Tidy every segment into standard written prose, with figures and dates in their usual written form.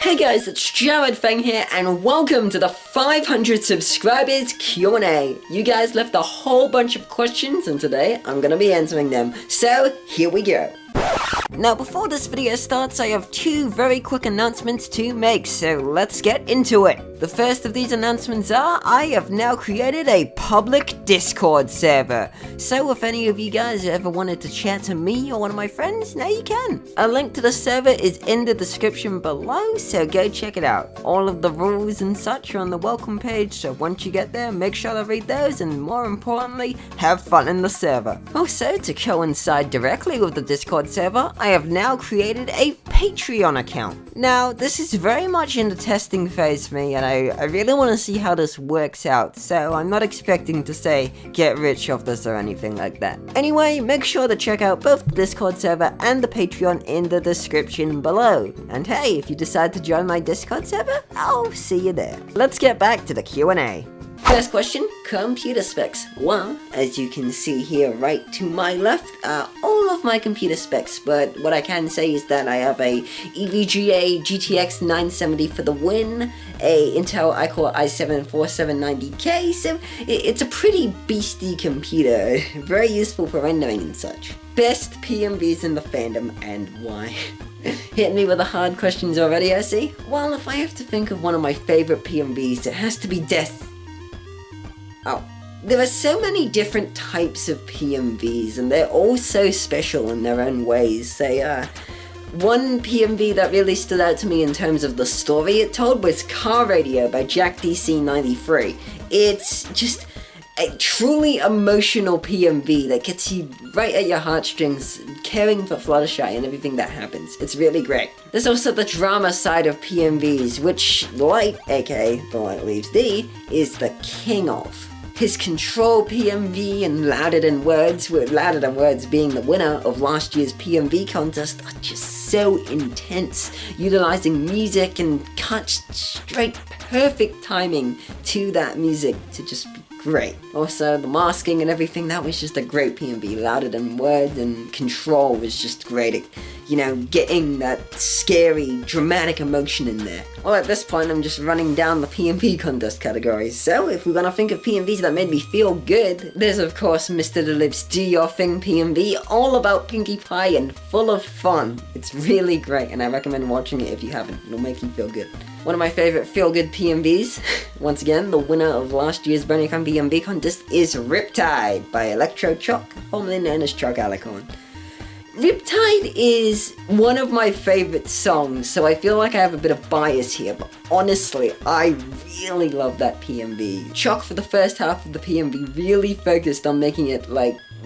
Hey guys, it's Jared Feng here, and welcome to the 500 subscribers Q&A. You guys left a whole bunch of questions, and today I'm gonna be answering them. So, here we go. Now, before this video starts, I have two very quick announcements to make, so let's get into it. The first of these announcements are, I have now created a public Discord server. So if any of you guys ever wanted to chat to me or one of my friends, now you can. A link to the server is in the description below, so go check it out. All of the rules and such are on the welcome page, so once you get there, make sure to read those, and more importantly, have fun in the server. Also, to coincide directly with the Discord server, I have now created a Patreon account. Now, this is very much in the testing phase for me, and I really want to see how this works out, so I'm not expecting to say get rich off this or anything like that. Anyway, make sure to check out both the Discord server and the Patreon in the description below. And hey, if you decide to join my Discord server, I'll see you there. Let's get back to the Q&A. First question, computer specs. Well, as you can see here right to my left are all of my computer specs, but what I can say is that I have a EVGA GTX 970 for the win, a Intel iCore i7-4790K, so it's a pretty beastie computer, very useful for rendering and such. Best PMVs in the fandom, and why? Hitting me with the hard questions already, I see? Well, if I have to think of one of my favorite PMVs, it has to be Death. Oh, there are so many different types of PMVs, and they're all so special in their own ways. One PMV that really stood out to me in terms of the story it told was Car Radio by Jack DC93. It's just a truly emotional PMV that gets you right at your heartstrings, caring for Fluttershy and everything that happens. It's really great. There's also the drama side of PMVs, which Light, aka The Light Leaves D, is the king of. His Control PMV and Louder Than Words, with Louder Than Words being the winner of last year's PMV contest, are just so intense, utilizing music and cut straight perfect timing to that music to just be great. Also, the masking and everything, that was just a great PMV. Louder Than Words and Control was just great at, getting that scary, dramatic emotion in there. Well, at this point, I'm just running down the PMV contest categories. So, if we're gonna think of PMVs that made me feel good, there's of course Mr. Delib's Do Your Thing PMV, all about Pinkie Pie and full of fun. It's really great, and I recommend watching it if you haven't. It'll make you feel good. One of my favorite feel-good PMVs, once again, the winner of last year's BronyCon PMV contest, is Riptide by Electro Choc, formerly known as Choc Alicorn. Riptide is one of my favorite songs, so I feel like I have a bit of bias here, but honestly, I really love that PMV. Choc, for the first half of the PMV, really focused on making it,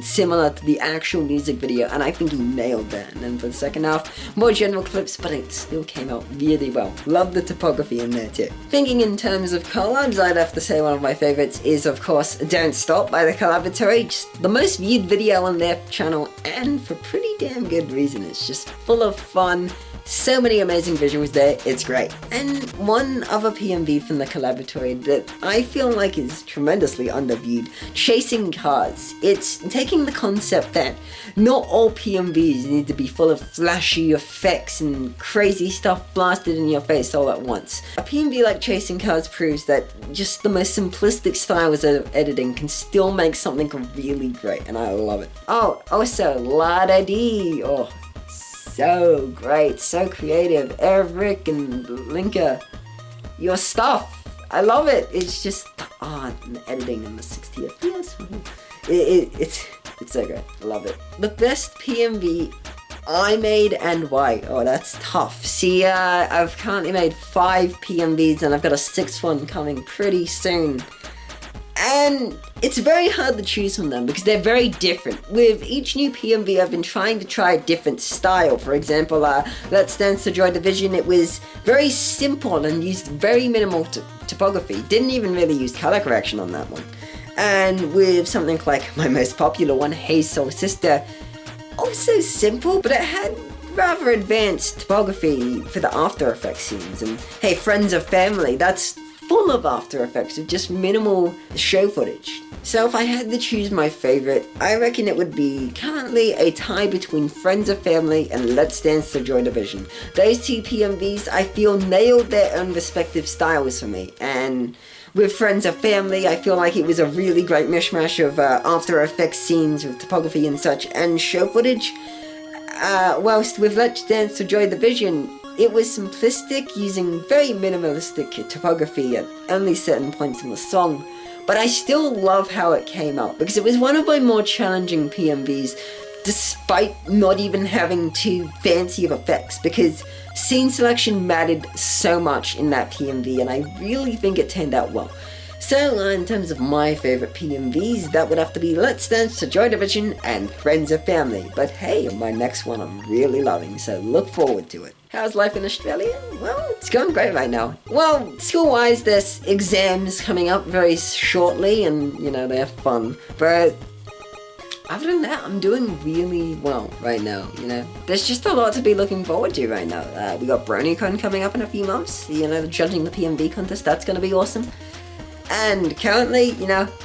similar to the actual music video, and I think he nailed that. And then for the second half, more general clips, but it still came out really well. Love the topography in there too. Thinking in terms of collabs, I'd have to say one of my favorites is, of course, Don't Stop by The Collaboratory. Just the most viewed video on their channel, and for pretty damn good reason. It's just full of fun. So many amazing visuals there, it's great. And one other PMV from The Collaboratory that I feel like is tremendously underviewed, Chasing Cars. It's taking the concept that not all PMVs need to be full of flashy effects and crazy stuff blasted in your face all at once. A PMV like Chasing Cars proves that just the most simplistic styles of editing can still make something really great, and I love it. Oh, also, La-Da Dee. Oh, so great, so creative. Eric and Linka, your stuff, I love it. It's just the art and the editing and the 60 FPS. It's so great. I love it. The best PMV I made and why? Oh, that's tough. See, I've currently made 5 PMVs and I've got a 6th one coming pretty soon. And it's very hard to choose from them because they're very different. With each new PMV, I've been trying to try a different style. For example, Let's Dance to Joy Division, it was very simple and used very minimal topography. Didn't even really use color correction on that one. And with something like my most popular one, Hey Soul Sister, also simple, but it had rather advanced topography for the After Effects scenes. And hey, Friends of Family, that's full of After Effects with just minimal show footage. So if I had to choose my favorite, I reckon it would be currently a tie between Friends or Family and Let's Dance to Joy Division. Those two PMVs I feel nailed their own respective styles for me, and with Friends or Family, I feel like it was a really great mishmash of After Effects scenes with topography and such, and show footage. Whilst with Let's Dance to Joy Division, it was simplistic, using very minimalistic topography at only certain points in the song. But I still love how it came out, because it was one of my more challenging PMVs, despite not even having too fancy of effects, because scene selection mattered so much in that PMV, and I really think it turned out well. So, in terms of my favorite PMVs, that would have to be Let's Dance to Joy Division and Friends or Family. But hey, my next one I'm really loving, so look forward to it. How's life in Australia? Well, it's going great right now. Well, school-wise, there's exams coming up very shortly, and, they're fun. But other than that, I'm doing really well right now, There's just a lot to be looking forward to right now. We got BronyCon coming up in a few months, judging the PMV contest, that's gonna be awesome. And currently,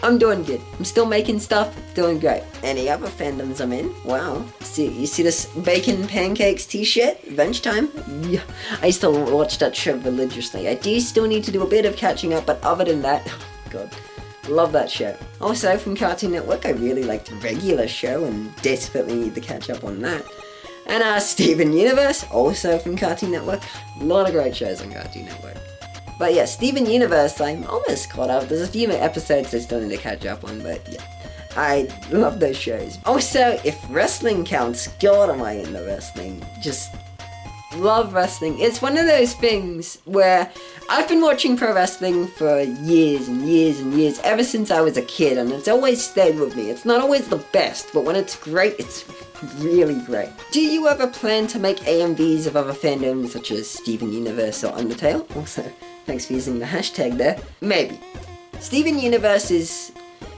I'm doing good. I'm still making stuff, doing great. Any other fandoms I'm in? Wow. You see this Bacon Pancakes t-shirt? Revenge Time? Yeah. I used to watch that show religiously. I do still need to do a bit of catching up, but other than that, God, love that show. Also, from Cartoon Network, I really liked Regular Show and desperately need to catch up on that. And Steven Universe, also from Cartoon Network. A lot of great shows on Cartoon Network. But yeah, Steven Universe, I'm almost caught up. There's a few more episodes I still need to catch up on, but yeah. I love those shows. Also, if wrestling counts, God am I into wrestling. Just love wrestling. It's one of those things where I've been watching pro wrestling for years and years and years, ever since I was a kid, and it's always stayed with me. It's not always the best, but when it's great, it's really great. Do you ever plan to make AMVs of other fandoms such as Steven Universe or Undertale? Also, thanks for using the hashtag there. Maybe. Steven Universe is...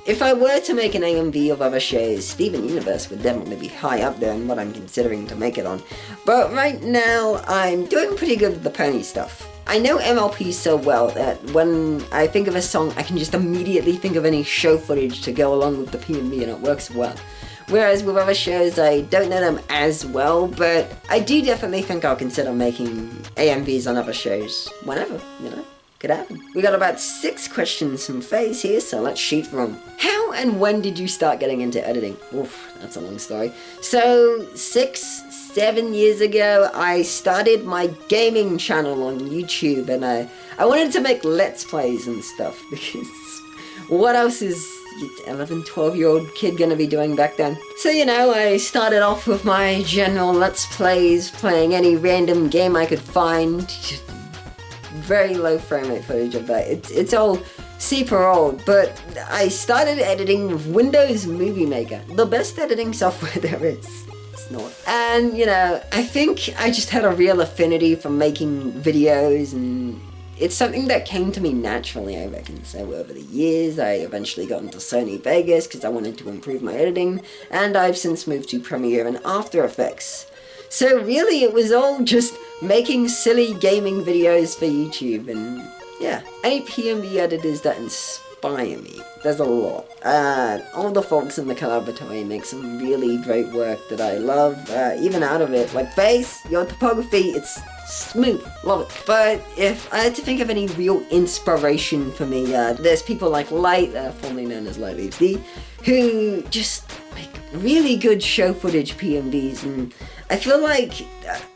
If I were to make an AMV of other shows, Steven Universe would definitely be high up there in what I'm considering to make it on. But right now, I'm doing pretty good with the pony stuff. I know MLP so well that when I think of a song, I can just immediately think of any show footage to go along with the PMV, and it works well. Whereas with other shows, I don't know them as well, but I do definitely think I'll consider making AMVs on other shows whenever, could happen. We got about 6 questions from FaZe here, so let's shoot for them. How and when did you start getting into editing? Oof, that's a long story. So, 6-7 years ago, I started my gaming channel on YouTube, and I wanted to make Let's Plays and stuff, because what else is 11, 12-year-old kid gonna be doing back then? So, I started off with my general Let's Plays, playing any random game I could find. Just very low frame rate footage of that. It's all super old, but I started editing with Windows Movie Maker, the best editing software there is. It's not. And, I think I just had a real affinity for making videos, and it's something that came to me naturally, I reckon. So over the years, I eventually got into Sony Vegas because I wanted to improve my editing, and I've since moved to Premiere and After Effects. So really, it was all just making silly gaming videos for YouTube, and yeah. Any PMV editors that inspire me? There's a lot. All the folks in the collaboratory make some really great work that I love, even out of it. Like FaZe, your topography, it's smooth, love it. But if I had to think of any real inspiration for me, there's people like Light, formerly known as Light Leaves D, who just make really good show footage PMVs, and I feel like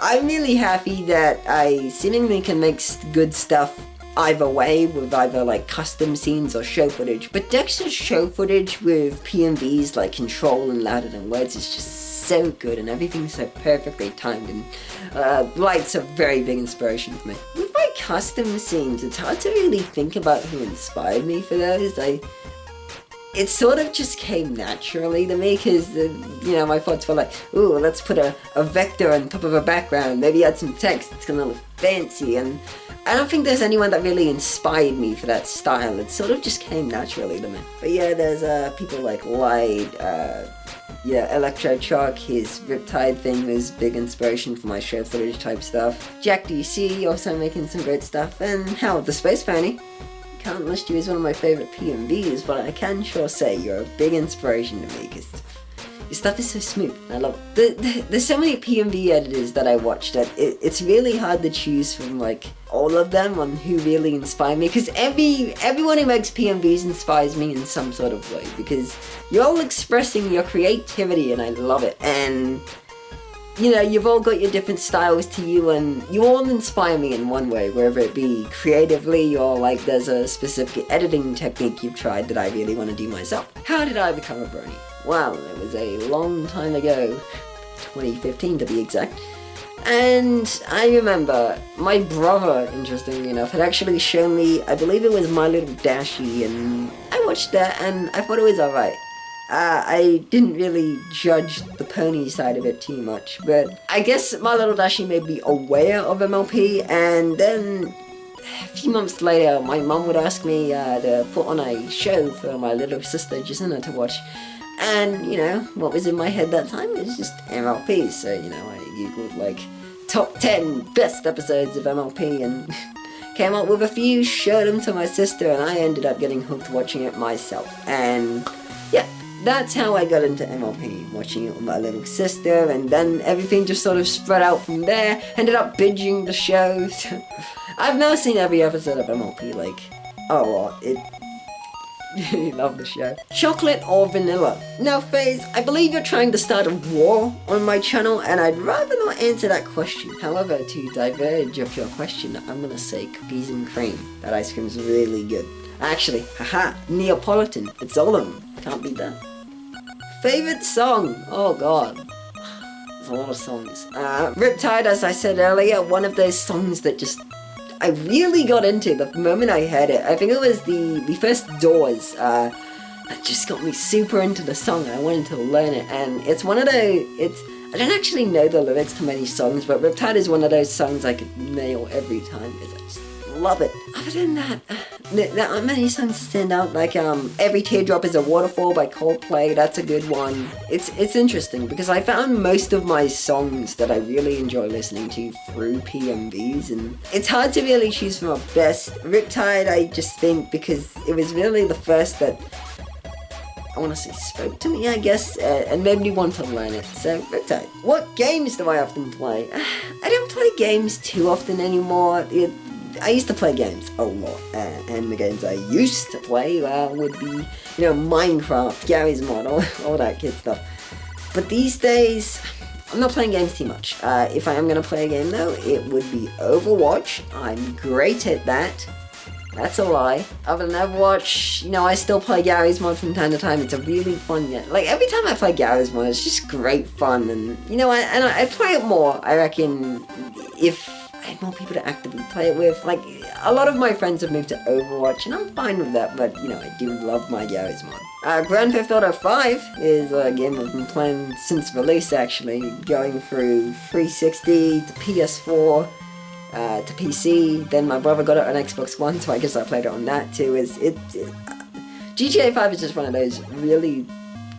I'm really happy that I seemingly can make good stuff either way, with either like custom scenes or show footage. But Dexter's show footage with PMVs like Control and Louder Than Words is just so good, and everything's so perfectly timed, and Light's a very big inspiration for me. With my custom scenes, it's hard to really think about who inspired me for those. It sort of just came naturally to me, because, my thoughts were like, ooh, let's put a vector on top of a background, maybe add some text, it's gonna look fancy, and I don't think there's anyone that really inspired me for that style. It sort of just came naturally to me. But yeah, there's people like Light, Electro Chalk, his Riptide thing was big inspiration for my show footage type stuff. Jack DC also making some great stuff, and hell, the Space Pony. can't list you as one of my favorite PMVs, but I can sure say you're a big inspiration to me, because your stuff is so smooth. I love it. There's so many PMV editors that I watched that it's really hard to choose from like all of them on who really inspire me, because everyone who makes PMVs inspires me in some sort of way, because you're all expressing your creativity and I love it. And you know, you've all got your different styles to you, and you all inspire me in one way, whether it be creatively or like there's a specific editing technique you've tried that I really want to do myself. How did I become a brony? Well, it was a long time ago, 2015 to be exact. And I remember my brother, interestingly enough, had actually shown me, I believe it was My Little Dashie, and I watched that and I thought it was alright. I didn't really judge the pony side of it too much, but I guess My Little Dashie made me aware of MLP, and then a few months later my mum would ask me to put on a show for my little sister Jacinta to watch, and you know, what was in my head that time was just MLP, so you know, I googled like top 10 best episodes of MLP and came up with a few, showed them to my sister, and I ended up getting hooked watching it myself. And yeah, that's how I got into MLP, watching it with my little sister, and then everything just sort of spread out from there. Ended up binging the shows. I've now seen every episode of MLP like a lot. Really love the show. Chocolate or vanilla? Now, FaZe, I believe you're trying to start a war on my channel, and I'd rather not answer that question. However, to diverge of your question, I'm gonna say cookies and cream. That ice cream's really good. Actually, haha, Neapolitan. It's all of them. Can't beat that. Favorite song? Oh god. There's a lot of songs. Riptide, as I said earlier, one of those songs that just I really got into the moment I heard it. I think it was the first Doors that just got me super into the song, and I wanted to learn it. And it's one of those, I don't actually know the lyrics to many songs, but Riptide is one of those songs I could nail every time, because I just love it. Other than that, there aren't many songs stand out, like Every Teardrop is a Waterfall by Coldplay. That's a good one. It's interesting because I found most of my songs that I really enjoy listening to through PMVs, and it's hard to really choose from a best. Riptide, I just think, because it was really the first that I want to say spoke to me, I guess, and made me want to learn it. So Riptide. What games do I often play? I don't play games too often anymore. I used to play games a lot, and the games I used to play would be, you know, Minecraft, Garry's Mod, all that kid stuff. But these days, I'm not playing games too much. If I am going to play a game though, it would be Overwatch. I'm great at that. That's a lie. Other than Overwatch, you know, I still play Garry's Mod from time to time. It's a really fun game. Like, every time I play Garry's Mod, it's just great fun, and, you know, I play it more, I reckon, if I had more people to actively play it with. Like, a lot of my friends have moved to Overwatch, and I'm fine with that, but, you know, I do love my Garry's Mod. Grand Theft Auto 5 is a game I've been playing since release, actually, going through 360 to PS4, to PC, then my brother got it on Xbox One, so I guess I played it on that too. GTA 5 is just one of those really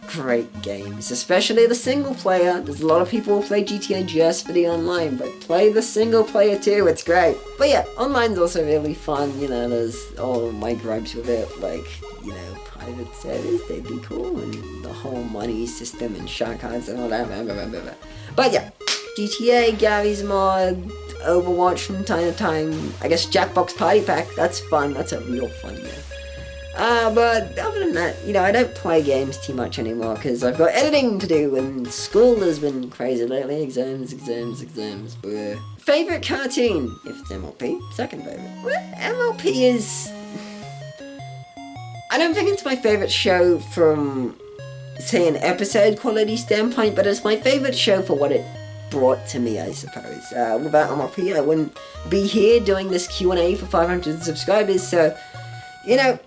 great games, especially the single player. There's a lot of people who play GTA just for the online, but play the single player too, it's great. But yeah, online's also really fun, you know, there's all my gripes with it, like, you know, private servers, they'd be cool, and the whole money system and shark cards and all that, blah, blah, blah, blah. But yeah, GTA, Garry's Mod, Overwatch from time to time, I guess Jackbox Party Pack, that's fun, that's a real fun game. But other than that, you know, I don't play games too much anymore because I've got editing to do and school has been crazy lately. Exams, bleh. Favorite cartoon? If it's MLP, second favorite. Well, MLP is... I don't think it's my favorite show from, say, an episode quality standpoint, but it's my favorite show for what it brought to me, I suppose. Without MLP, I wouldn't be here doing this Q&A for 500 subscribers, so, you know,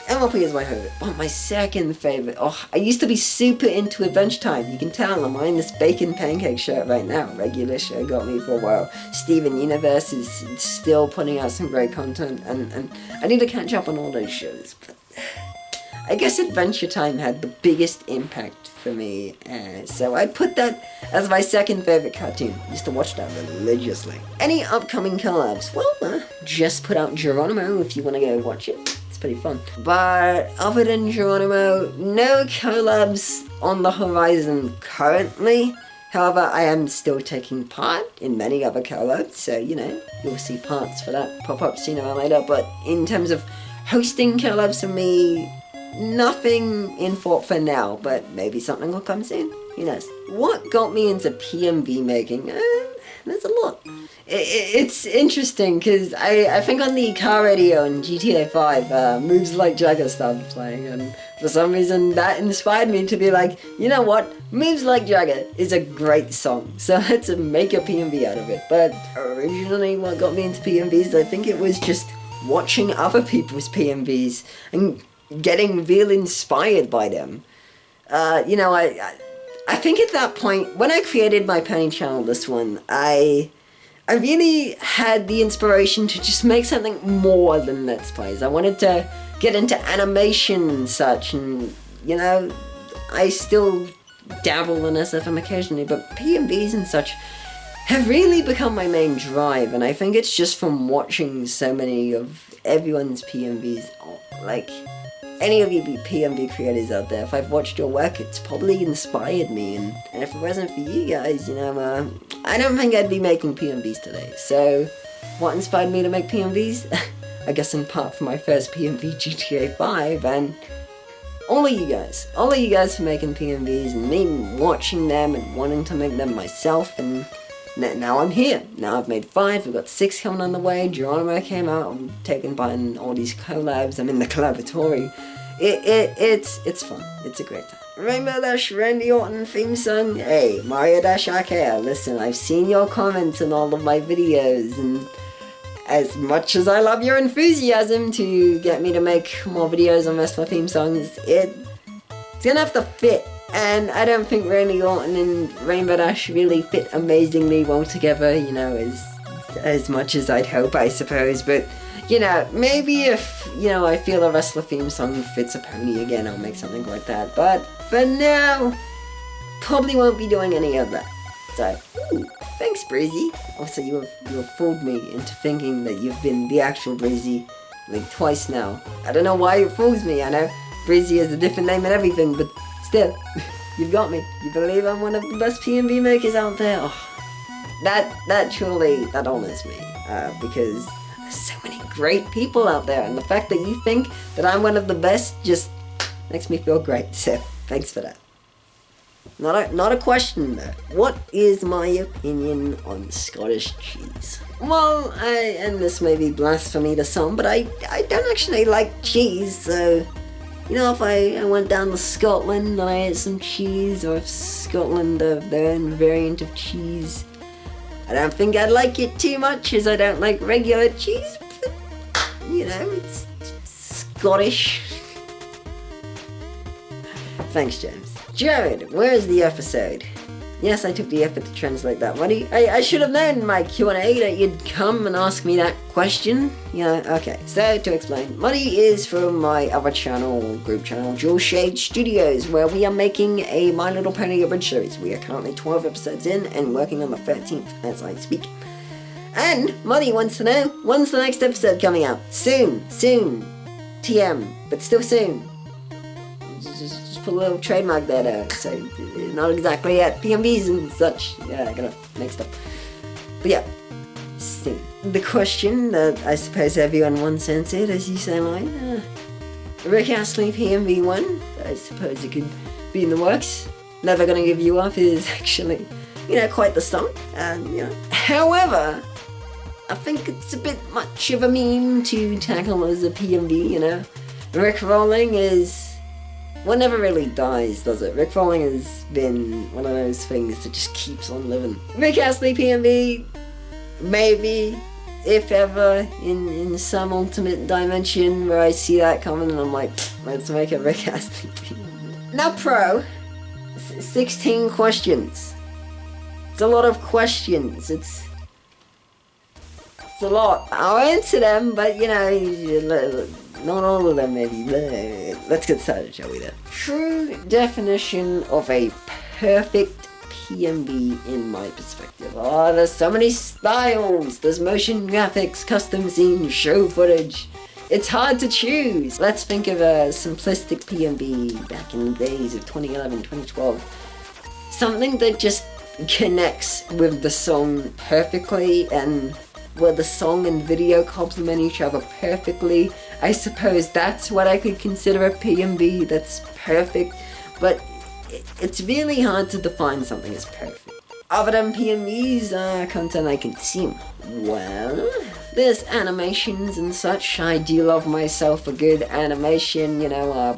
MLP is my favorite. But my second favorite, I used to be super into Adventure Time. You can tell I'm wearing this bacon pancake shirt right now. Regular show got me for a while. Steven Universe is still putting out some great content, and I need to catch up on all those shows. But I guess Adventure Time had the biggest impact for me, so I'd put that as my second favorite cartoon. Used to watch that religiously. Any upcoming collabs? Well, just put out Geronimo if you want to go watch it. It's pretty fun. But other than Geronimo, no collabs on the horizon currently. However, I am still taking part in many other collabs, so, you'll see parts for that pop up sooner or later. But in terms of hosting collabs for me, nothing in thought for now, but maybe something will come soon. Who knows? What got me into PMV making? There's a lot. It's interesting because I think on the car radio in GTA 5, Moves Like Jagger started playing, and for some reason that inspired me to be like, you know what? Moves Like Jagger is a great song, so let's make a PMV out of it. But originally what got me into PMVs, I think it was just watching other people's PMVs and getting real inspired by them. I think at that point, when I created my Pony channel, this one, I really had the inspiration to just make something more than Let's Plays. I wanted to get into animation and such, and, I still dabble in SFM occasionally, but PMVs and such have really become my main drive, and I think it's just from watching so many of everyone's PMVs, like, any of you PMV creators out there, if I've watched your work, it's probably inspired me, and if it wasn't for you guys, I don't think I'd be making PMVs today. So, what inspired me to make PMVs? I guess in part from my first PMV GTA 5, and all of you guys for making PMVs, and me watching them and wanting to make them myself, and now I'm here. Now I've made 5, we've got 6 coming on the way, Geronimo came out, I'm taking part in all these collabs, I'm in the collaboratory. It's fun, it's a great time. Rainbow Dash Randy Orton theme song, hey, Mario Dash Arcade, listen, I've seen your comments on all of my videos, and as much as I love your enthusiasm to get me to make more videos on wrestler theme songs, it's gonna have to fit. And I don't think Randy Orton and Rainbow Dash really fit amazingly well together, as much as I'd hope, I suppose. But, maybe if, I feel a wrestler theme song fits a pony again, I'll make something like that. But for now, probably won't be doing any of that. So, thanks, Breezy. Also, you have fooled me into thinking that you've been the actual Breezy, like, twice now. I don't know why it fools me, I know Breezy has a different name and everything, but still, you've got me. You believe I'm one of the best PMV makers out there? Oh, that truly, that honors me, because there's so many great people out there, and the fact that you think that I'm one of the best just makes me feel great, so thanks for that. Not a question though. What is my opinion on Scottish cheese? Well, and this may be blasphemy to some, but I don't actually like cheese, so if I went down to Scotland and I ate some cheese, or if Scotland have their own variant of cheese, I don't think I'd like it too much, as I don't like regular cheese, but, it's Scottish. Thanks, James. Jared, where is the episode? Yes, I took the effort to translate that. Muddy. I should have known in my Q&A that you'd come and ask me that question. Okay. So, to explain, Muddy is from my other channel, group channel, Jewel Shade Studios, where we are making a My Little Pony Abridged series. We are currently 12 episodes in and working on the 13th as I speak. And Muddy wants to know, when's the next episode coming out? Soon. TM, but still soon. Just put a little trademark there though, so not exactly yet. PMVs and such, yeah, I gotta make stuff. But yeah, soon. The question that I suppose everyone wants answered, as you say mine, Rick Astley PMV 1, I suppose it could be in the works. Never Gonna Give You Up is actually, quite the song, and, However, I think it's a bit much of a meme to tackle as a PMV, Rick Rolling is... One never really dies, does it? Rick Rolling has been one of those things that just keeps on living. Rick Astley PMV, maybe, if ever, in some ultimate dimension where I see that coming and I'm like, let's make a Rick Astley PMV. Now, Pro, 16 questions. It's a lot of questions. It's a lot. I'll answer them, but not all of them maybe. Let's get started, shall we then? True definition of a perfect PNB in my perspective. Oh, there's so many styles. There's motion graphics, custom scenes, show footage. It's hard to choose. Let's think of a simplistic PNB back in the days of 2011, 2012. Something that just connects with the song perfectly, and where the song and video complement each other perfectly. I suppose that's what I could consider a PNB that's perfect, but it's really hard to define something as perfect. Other than PNBs, content I consume. Well, there's animations and such. I do love myself a good animation,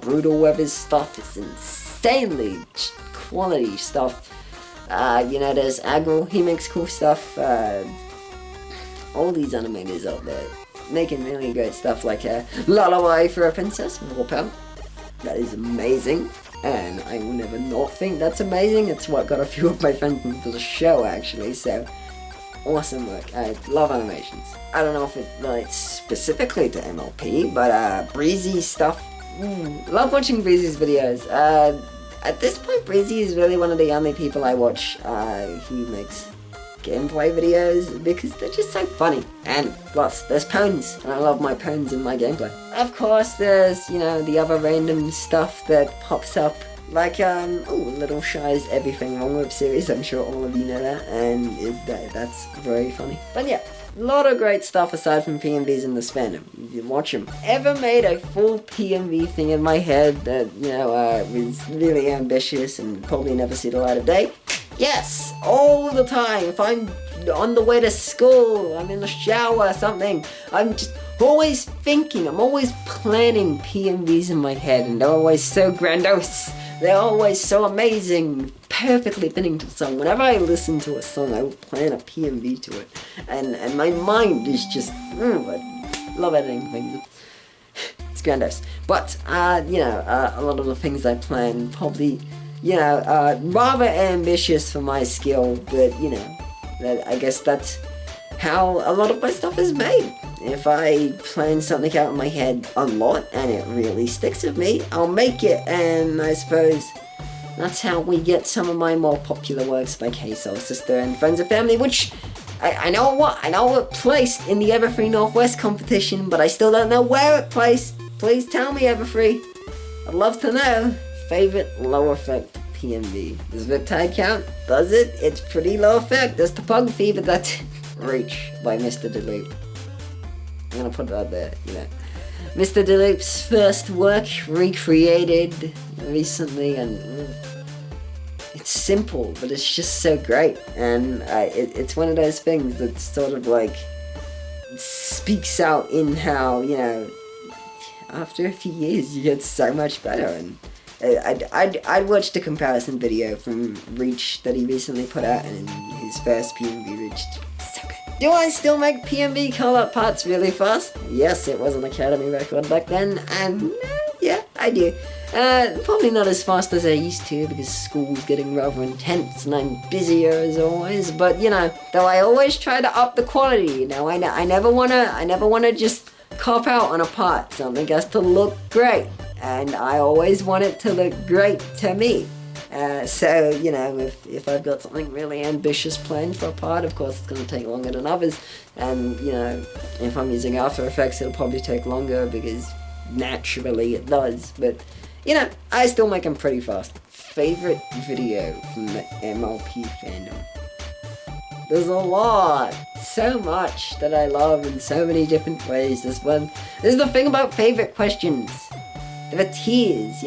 Brutal Weather's stuff is insanely quality stuff. There's Agro, he makes cool stuff. All these animators out there making really great stuff, like Lullaby for a Princess, Warped. That is amazing, and I will never not think that's amazing. It's what got a few of my friends into the show, actually, so awesome work. I love animations. I don't know if it relates specifically to MLP, but Breezy stuff, love watching Breezy's videos. At this point, Breezy is really one of the only people I watch who makes gameplay videos, because they're just so funny. And plus, there's puns, and I love my puns in my gameplay. Of course, there's, the other random stuff that pops up, like, Little Shy's Everything Wrong With series. I'm sure all of you know that, and that's very funny. But yeah, a lot of great stuff aside from PNBs in this fandom. You can watch them. Ever made a full PNB thing in my head that, was really ambitious and probably never see the light of day? Yes, all the time. If I'm on the way to school, I'm in the shower or something, I'm just always thinking, I'm always planning PNBs in my head, and they're always so grandiose. They're always so amazing, perfectly fitting to the song. Whenever I listen to a song, I will plan a PNB to it. And my mind is just, I love editing things. It's grandiose. But, a lot of the things I plan probably, rather ambitious for my skill, but, I guess that's how a lot of my stuff is made. If I plan something out in my head a lot and it really sticks with me, I'll make it, and I suppose that's how we get some of my more popular works like Hey Soul Sister and Friends and Family, which I know it placed in the Everfree Northwest competition, but I still don't know where it placed. Please tell me, Everfree. I'd love to know. Favorite low effect PNB. Does Riptide count? Does it? It's pretty low effect. There's Topography, but that's Reach by Mr. Deloop. I'm gonna put it out there, Mr. Deloop's first work recreated recently, and it's simple, but it's just so great. And it's one of those things that sort of like speaks out in how, after a few years you get so much better. And I'd watched a comparison video from Reach that he recently put out, and his first PNB reached so good. Do I still make PNB call-out parts really fast? Yes, it was an Academy record back then, and yeah, I do. Probably not as fast as I used to, because school's getting rather intense and I'm busier as always, but though I always try to up the quality, I never wanna just cop out on a part. Something has to look great, and I always want it to look great to me. So, if I've got something really ambitious planned for a part, of course it's going to take longer than others, and, if I'm using After Effects, it'll probably take longer, because naturally it does, but, I still make them pretty fast. Favorite video from the MLP fandom? There's a lot, so much that I love in so many different ways. This is the thing about favorite questions. There are tiers,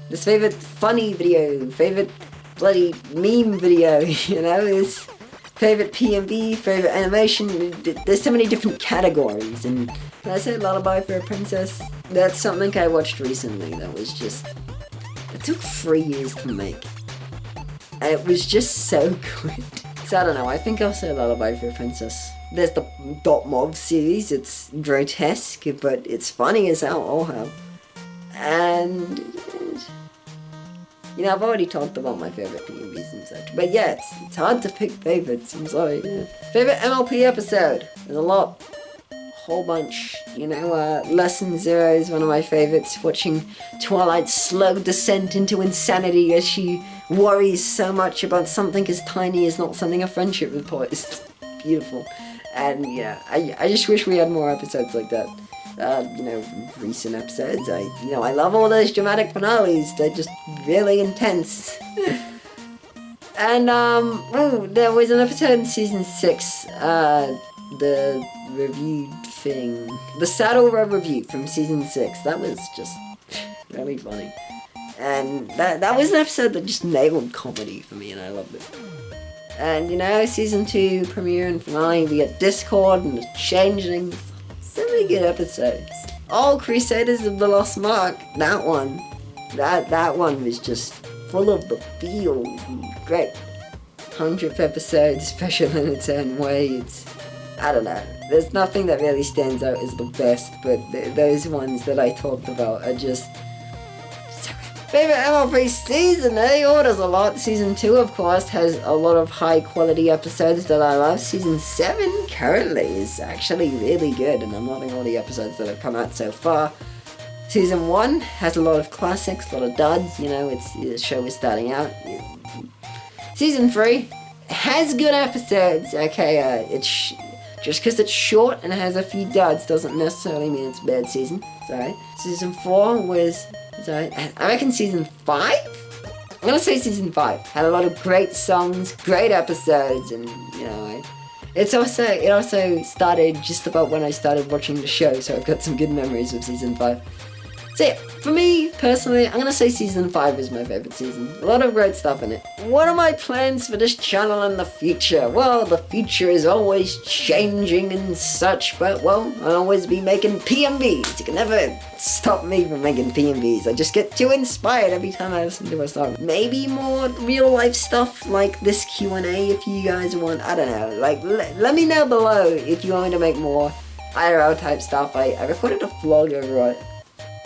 This favorite funny video, favorite bloody meme video, this favorite PNB, favorite animation. There's so many different categories. And can I say Lullaby for a Princess? That's something I watched recently that was just, it took 3 years to make. And it was just so good. So I don't know, I think I'll say Lullaby for a Princess. There's the Dotmob series, it's grotesque, but it's funny as hell, oh hell. And I've already talked about my favorite PNBs and such, but yeah, it's hard to pick favorites, I'm sorry. Favorite MLP episode? There's a lot. whole bunch. You know, Lesson Zero is one of my favorites. Watching Twilight's slow descent into insanity as she worries so much about something as tiny as not sending a friendship report. It's beautiful. And yeah, I just wish we had more episodes like that. You know, recent episodes. I love all those dramatic finales. They're just really intense. And there was an episode in season 6, the review thing, the Saddle Row review from season 6. That was just really funny, and that was an episode that just nailed comedy for me, and I loved it. And you know, season 2 premiere and finale, we got Discord and the Changeling. So many good episodes. All Crusaders of the Lost Mark. That one was just full of the feels. Great. 100th episode, special in its own way. It's, I don't know. There's nothing that really stands out as the best, but those ones that I talked about are just so good. Favorite MLP season, eh? Oh, there's a lot. Season 2, of course, has a lot of high quality episodes that I love. Season 7 currently is actually really good, and I'm loving all the episodes that have come out so far. Season 1 has a lot of classics, a lot of duds, you know, the show is starting out. Season 3 has good episodes, okay, it's just because it's short and it has a few duds doesn't necessarily mean it's a bad season, sorry. Season 4 was, sorry, I reckon season 5? I'm gonna say season 5. Had a lot of great songs, great episodes, and, you know, it also started just about when I started watching the show, so I've got some good memories of season 5. So yeah, for me, personally, I'm gonna say season 5 is my favorite season. A lot of great stuff in it. What are my plans for this channel in the future? Well, the future is always changing and such, but well, I'll always be making PMVs. You can never stop me from making PMVs. I just get too inspired every time I listen to a song. Maybe more real life stuff like this Q&A if you guys want, I don't know. Like, let me know below if you want me to make more IRL type stuff. I recorded a vlog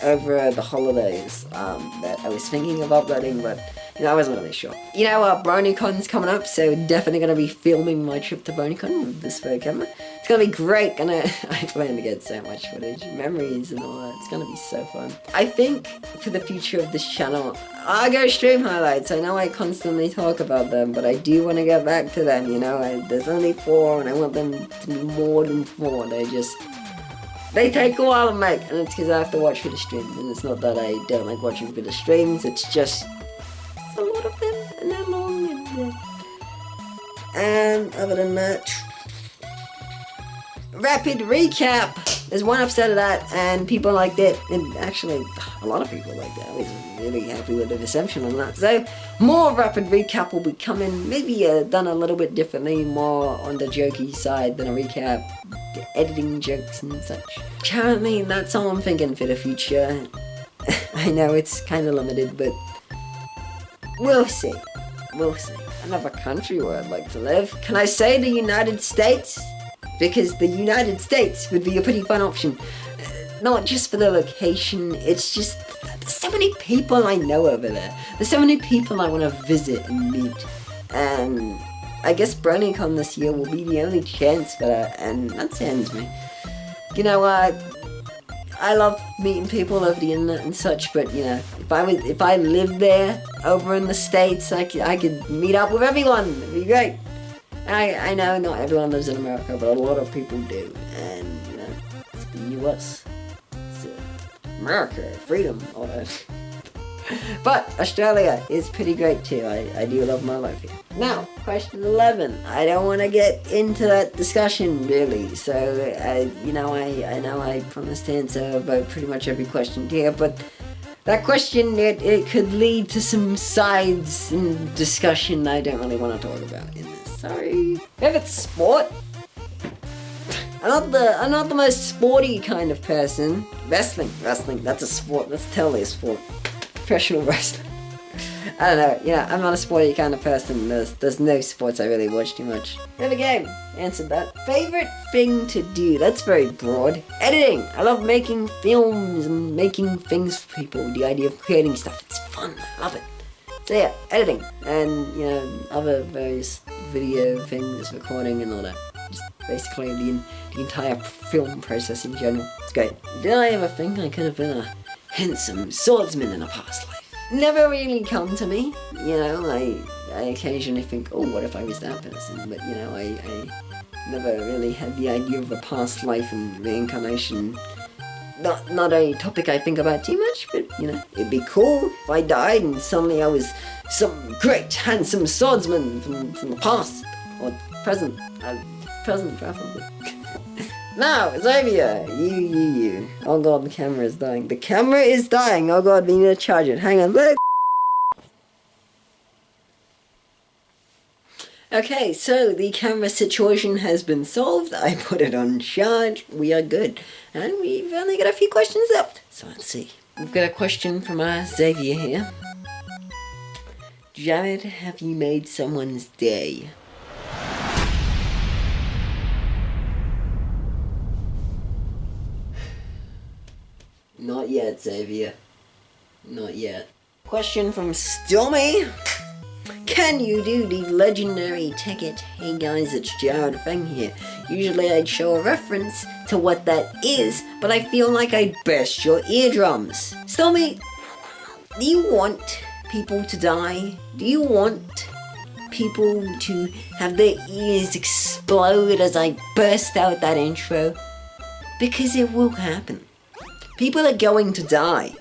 over the holidays that I was thinking of uploading, but you know, I wasn't really sure. You know, BronyCon's coming up, so definitely going to be filming my trip to BronyCon with this photo camera. It's going to be great. I plan to get so much footage, memories and all that. It's going to be so fun. I think for the future of this channel, I'll go stream highlights. I know I constantly talk about them, but I do want to get back to them, you know. There's only 4 and I want them to be more than 4. They take a while to make, and it's because I have to watch for the streams, and it's not that I don't like watching for the streams, it's just a lot of them, and they're long, and other than that, rapid recap. There's one episode of that, and people liked it, and actually, a lot of people liked it. I was really happy with the reception on that. So, more rapid recap will be coming, maybe done a little bit differently, more on the jokey side than a recap, editing jokes and such. Currently, that's all I'm thinking for the future. I know it's kind of limited, but we'll see. We'll see. Another country where I'd like to live. Can I say the United States? Because the United States would be a pretty fun option. Not just for the location, it's just, there's so many people I know over there. There's so many people I want to visit and meet. And I guess BronyCon this year will be the only chance for that, and that sends me. You know, I love meeting people over the internet and such, but you know, if I lived there over in the States, I could meet up with everyone. It'd be great. I know not everyone lives in America, but a lot of people do, and you know, it's the US, it's America, freedom, all that. But Australia is pretty great too. I do love my life here. Now, question 11. I don't want to get into that discussion really, so you know, I know I promised to answer about pretty much every question here, but that question, it could lead to some sides and discussion I don't really want to talk about in this. Sorry. Favorite sport? I'm not the most sporty kind of person. Wrestling, that's a sport. That's totally a sport. Professional wrestling. I don't know, you know, I'm not a sporty kind of person. There's no sports I really watch too much. Favorite game? Answered that. Favorite thing to do? That's very broad. Editing. I love making films and making things for people. The idea of creating stuff. It's fun. I love it. So yeah, editing. And, you know, other various video things, recording and all that. Just basically the entire film process in general. It's great. Did I ever think I could have been a handsome swordsman in a past life? Never really come to me. You know, I occasionally think, oh, what if I was that person? But, you know, I never really had the idea of a past life and reincarnation. Not a topic I think about too much, but, you know, it'd be cool if I died and suddenly I was some great, handsome swordsman from the past, or present. Present, preferably. Now, Xavier, you. Oh god, the camera is dying. The camera is dying! Oh god, we need to charge it. Hang on, look! Okay, so the camera situation has been solved. I put it on charge. We are good. And we've only got a few questions left. So let's see. We've got a question from Xavier here. Jared, have you made someone's day? Not yet, Xavier. Not yet. Question from Stormy. Can you do the legendary ticket? Hey guys, it's Jared Feng here. Usually I'd show a reference to what that is, but I feel like I'd burst your eardrums. Stormy, do you want people to die? Do you want people to have their ears explode as I burst out that intro? Because it will happen. People are going to die.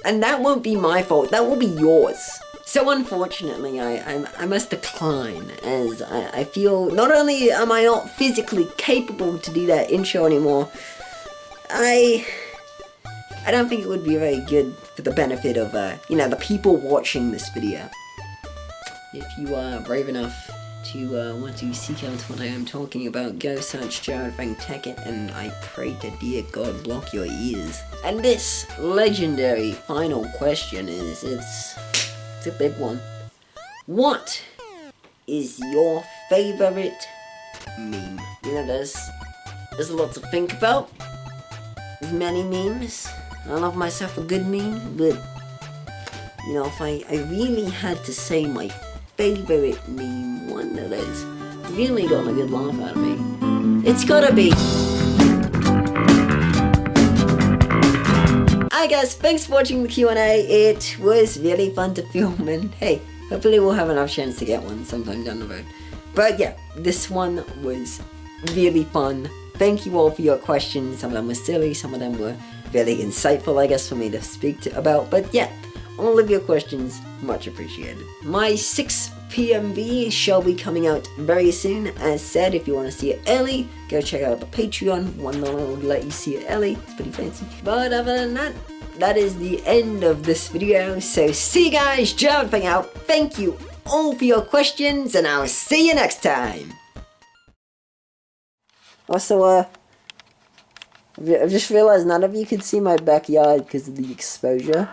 And that won't be my fault, that will be yours. So unfortunately, I must decline, as I feel not only am I not physically capable to do that intro anymore, I don't think it would be very good for the benefit of, the people watching this video. If you are brave enough to want to seek out what I am talking about, go search Jared Feng Ticket, and I pray to dear God block your ears. And this legendary final question is, it's a big one. What is your favorite meme? You know, there's a lot to think about. There's many memes. I love myself a good meme, but you know, if I really had to say my favorite meme, one that has really gotten a good laugh out of me, it's gotta be. Hi guys, thanks for watching the Q&A. It was really fun to film, and hey, hopefully we'll have enough chance to get one sometime down the road. But yeah, this one was really fun. Thank you all for your questions. Some of them were silly, some of them were really insightful, I guess, for me to speak about. But yeah, all of your questions, much appreciated. My 6 PMV shall be coming out very soon. As said, if you want to see it early, go check out the Patreon. $1 will let you see it early. It's pretty fancy. But other than that, that is the end of this video. So see you guys, Jared Feng out. Thank you all for your questions, and I'll see you next time. Also, I've just realized none of you can see my backyard because of the exposure.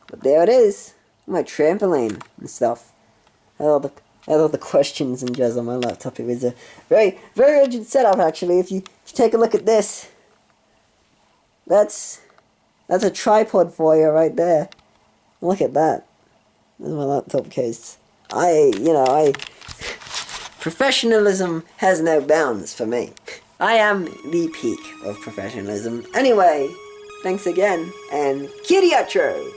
But there it is. My trampoline and stuff. I had all the questions and jazz on my laptop. It was a very, very urgent setup, actually. If you take a look at this, that's a tripod for you right there. Look at that. There's my laptop case. Professionalism has no bounds for me. I am the peak of professionalism. Anyway, thanks again, and Kiriatro!